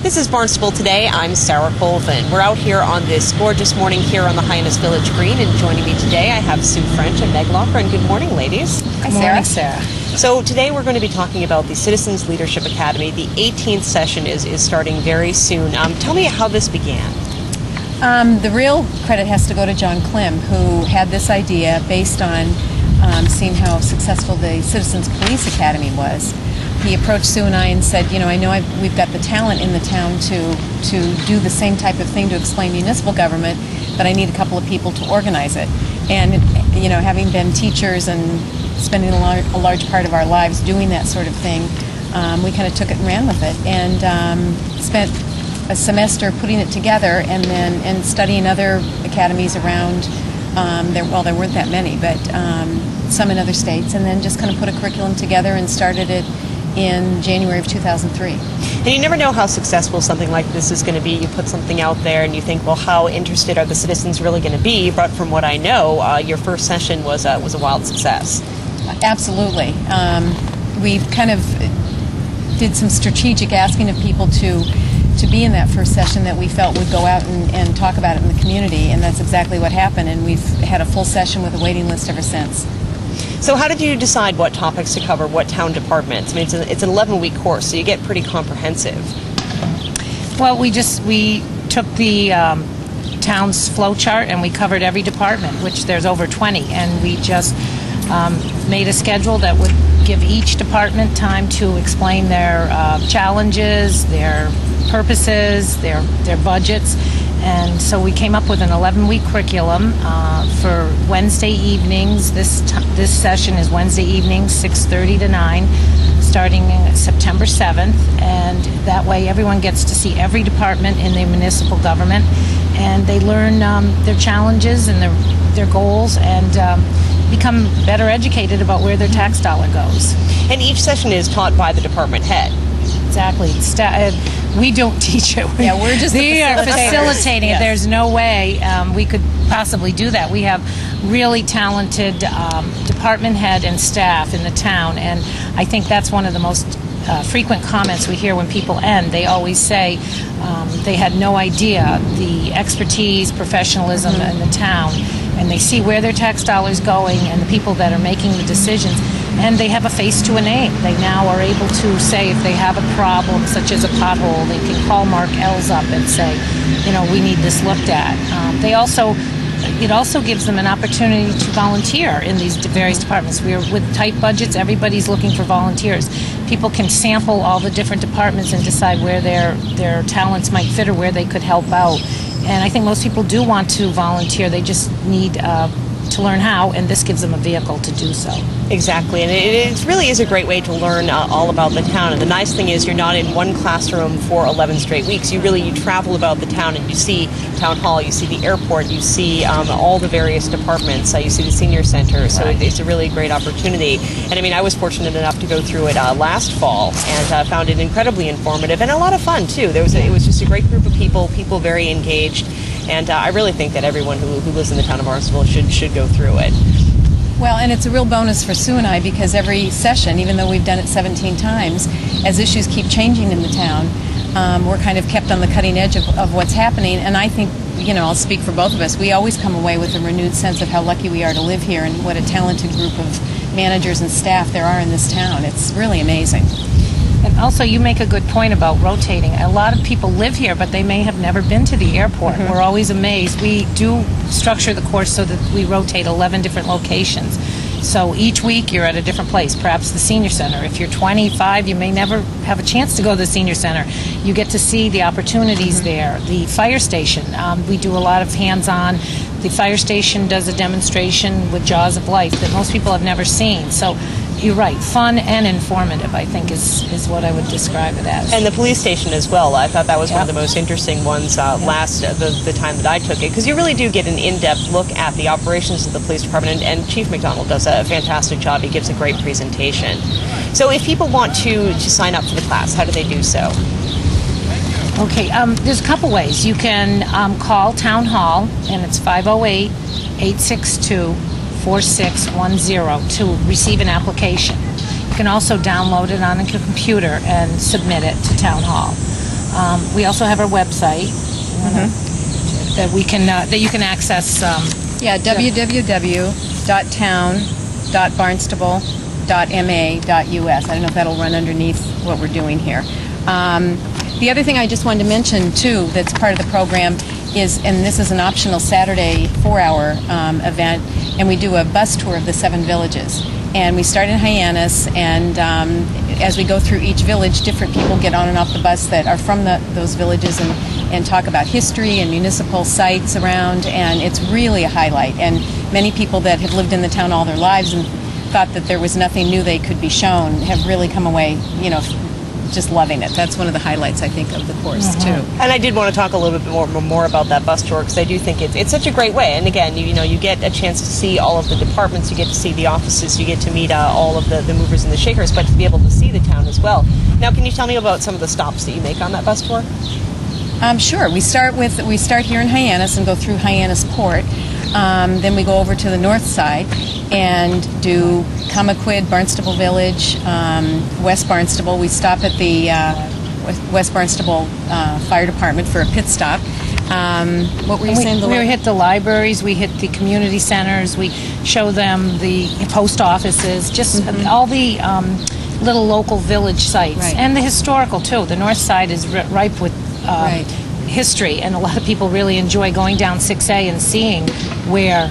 This is Barnstable Today. I'm Sarah Colvin. We're out here on this gorgeous morning here on the Hyannis Village Green, and joining me today I have Sue French and Meg Locker. And good morning, ladies. Hi, Sarah. Morning, Sarah. So today we're going to be talking about the Citizens Leadership Academy. The 18th session is starting very soon. Tell me how this began. The real credit has to go to John Klim, who had this idea based on seeing how successful the Citizens Police Academy was. He approached Sue and I and said, you know, I know we've got the talent in the town to do the same type of thing to explain municipal government, but I need a couple of people to organize it. And, you know, having been teachers and spending a large part of our lives doing that sort of thing, we kind of took it and ran with it, and spent a semester putting it together and studying other academies around. There weren't that many, but some in other states, and then just kind of put a curriculum together and started it in January of 2003. And you never know how successful something like this is going to be. You put something out there and you think, well, how interested are the citizens really going to be? But from what I know, your first session was a wild success. Absolutely. We kind of did some strategic asking of people to be in that first session that we felt would go out and talk about it in the community, and that's exactly what happened, and we've had a full session with a waiting list ever since. So how did you decide what topics to cover, what town departments? I mean, it's an 11-week course, so you get pretty comprehensive. Well, we took the town's flow chart and we covered every department, which there's over 20, and we just made a schedule that would give each department time to explain their challenges, their purposes, their budgets. And so we came up with an 11-week curriculum for Wednesday evenings. This session is Wednesday evenings, 6:30 to 9, starting September 7th. And that way everyone gets to see every department in the municipal government, and they learn their challenges and their goals, and become better educated about where their tax dollar goes. And each session is taught by the department head. Exactly. We don't teach it. We're just facilitating it. Yes. There's no way we could possibly do that. We have really talented department head and staff in the town, and I think that's one of the most frequent comments we hear when people end. They always say they had no idea the expertise, professionalism in the town, and they see where their tax dollars going and the people that are making the decisions, and they have a face to a name. They now are able to say if they have a problem, such as a pothole, they can call Mark Ells up and say, you know, we need this looked at. It also gives them an opportunity to volunteer in these various departments. With tight budgets, everybody's looking for volunteers. People can sample all the different departments and decide where their talents might fit or where they could help out. And I think most people do want to volunteer. They just need to learn how, and this gives them a vehicle to do so. Exactly, and it really is a great way to learn all about the town. And the nice thing is you're not in one classroom for 11 straight weeks. You travel about the town, and you see town hall, you see the airport, you see all the various departments, you see the senior center. So it's a really great opportunity. And I mean, I was fortunate enough to go through it last fall, and found it incredibly informative and a lot of fun too. It was just a great group of people very engaged. And I really think that everyone who lives in the town of Barnstable should go through it. Well, and it's a real bonus for Sue and I, because every session, even though we've done it 17 times, as issues keep changing in the town, we're kind of kept on the cutting edge of what's happening. And I think, you know, I'll speak for both of us, we always come away with a renewed sense of how lucky we are to live here and what a talented group of managers and staff there are in this town. It's really amazing. And also, you make a good point about rotating. A lot of people live here, but they may have never been to the airport. We're always amazed. We do structure the course so that we rotate 11 different locations. So each week you're at a different place, perhaps the senior center. If you're 25, you may never have a chance to go to the senior center. You get to see the opportunities there. The fire station, we do a lot of hands-on. The fire station does a demonstration with Jaws of Life that most people have never seen. So you're right, fun and informative, I think, is what I would describe it as. And the police station as well. I thought that was one of the most interesting ones the time that I took it, because you really do get an in-depth look at the operations of the police department, and Chief McDonald does a fantastic job. He gives a great presentation. So if people want to sign up for the class, how do they do so? Okay, there's a couple ways. You can call Town Hall, and it's 508-862-4610 to receive an application. You can also download it on a computer and submit it to Town Hall. We also have our website that we can that you can access. www.town.barnstable.ma.us. I don't know if that'll run underneath what we're doing here. The other thing I just wanted to mention, too, that's part of the program is, and this is an optional Saturday 4-hour event, and we do a bus tour of the 7 villages. And we start in Hyannis, and as we go through each village, different people get on and off the bus that are from those villages and talk about history and municipal sites around, and it's really a highlight. And many people that have lived in the town all their lives and thought that there was nothing new they could be shown have really come away, just loving it. That's one of the highlights, I think, of the course, too. And I did want to talk a little bit more about that bus tour, because I do think it's such a great way. And again, you get a chance to see all of the departments, you get to see the offices, you get to meet all of the movers and the shakers, but to be able to see the town as well. Now, can you tell me about some of the stops that you make on that bus tour? Sure. We start here in Hyannis and go through Hyannis Port. Then we go over to the north side and do Comaquid, Barnstable Village, West Barnstable. We stop at the West Barnstable Fire Department for a pit stop. What were you saying? We hit the libraries, we hit the community centers, we show them the post offices, just all the little local village sites. Right. And the historical, too. The north side is ripe with history, and a lot of people really enjoy going down 6A and seeing where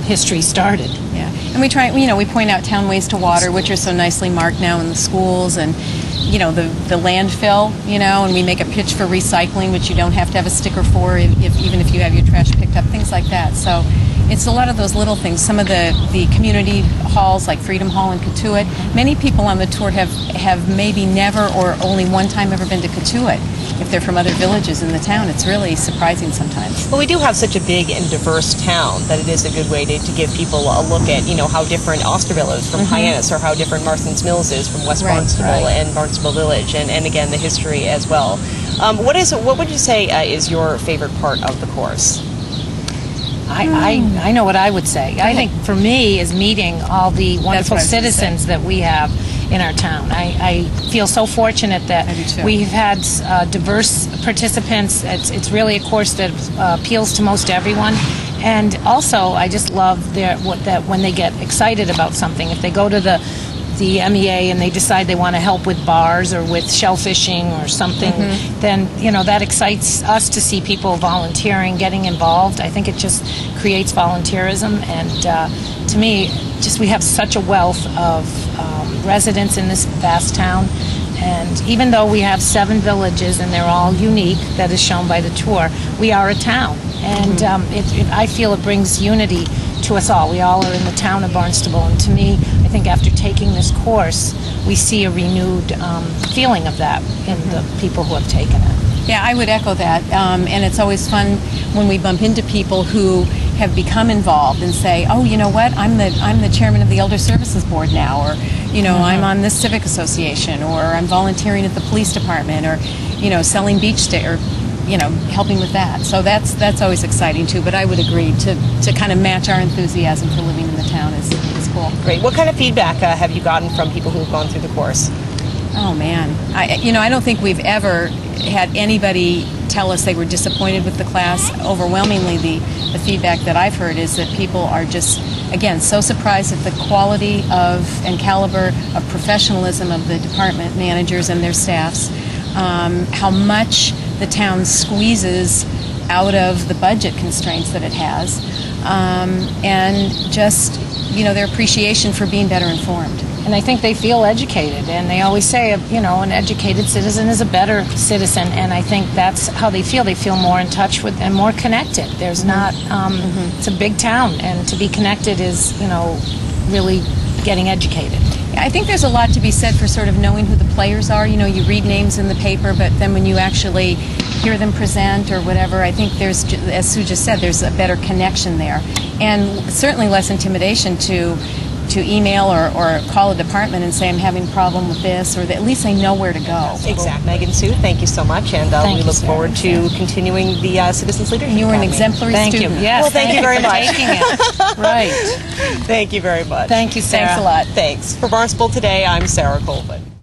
history started. Yeah, and we try, we point out town ways to water, which are so nicely marked now in the schools, and the landfill, and we make a pitch for recycling, which you don't have to have a sticker for, even if you have your trash picked up, things like that. So it's a lot of those little things. Some of the community halls, like Freedom Hall in Cotuit. Many people on the tour have maybe never or only one time ever been to Cotuit. If they're from other villages in the town, it's really surprising sometimes. Well, we do have such a big and diverse town that it is a good way to give people a look at, how different Osterville is from Hyannis, or how different Marston's Mills is from West Barnstable and Barnstable Village, and again, the history as well. What would you say is your favorite part of the course? I know what I would say. I think for me is meeting all the wonderful citizens that we have in our town. I feel so fortunate that we've had diverse participants. It's really a course that appeals to most everyone. And also, I just love that when they get excited about something, if they go to the MEA and they decide they want to help with bars or with shellfishing or something, then that excites us to see people volunteering, getting involved. I think it just creates volunteerism, and to me, we have such a wealth of residents in this vast town. And even though we have 7 villages and they're all unique, that is shown by the tour, we are a town, and I feel it brings unity to us all. We all are in the town of Barnstable, and to me, I think after taking this course, we see a renewed feeling of that in the people who have taken it. Yeah, I would echo that, and it's always fun when we bump into people who have become involved and say, "Oh, you know what? I'm the chairman of the Elder Services Board now," or I'm on this civic association, or I'm volunteering at the police department, or selling beach or helping with that. So that's always exciting too. But I would agree to kind of match our enthusiasm for living in the town is cool. Great. What kind of feedback have you gotten from people who have gone through the course? Oh man, I don't think we've ever had anybody tell us they were disappointed with the class. Overwhelmingly, the feedback that I've heard is that people are just, again, so surprised at the quality of and caliber of professionalism of the department managers and their staffs, how much the town squeezes out of the budget constraints that it has, and just their appreciation for being better informed. And I think they feel educated, and they always say, an educated citizen is a better citizen, and I think that's how they feel. They feel more in touch with and more connected. There's not, it's a big town, and to be connected is, really getting educated. I think there's a lot to be said for sort of knowing who the players are. You read names in the paper, but then when you actually hear them present or whatever, I think there's, as Sue just said, there's a better connection there. And certainly less intimidation to email or call a department and say I'm having a problem with this, or at least they know where to go. Exactly. Megan, Sue, thank you so much, and we look forward to continuing the Citizens Leadership You were an Academy. exemplary student. Thank you. Yes, well, thank you very much. Taking it. Right. Thank you very much. Thank you, Sarah. Thanks a lot. Thanks. For Barnstable Today, I'm Sarah Colvin.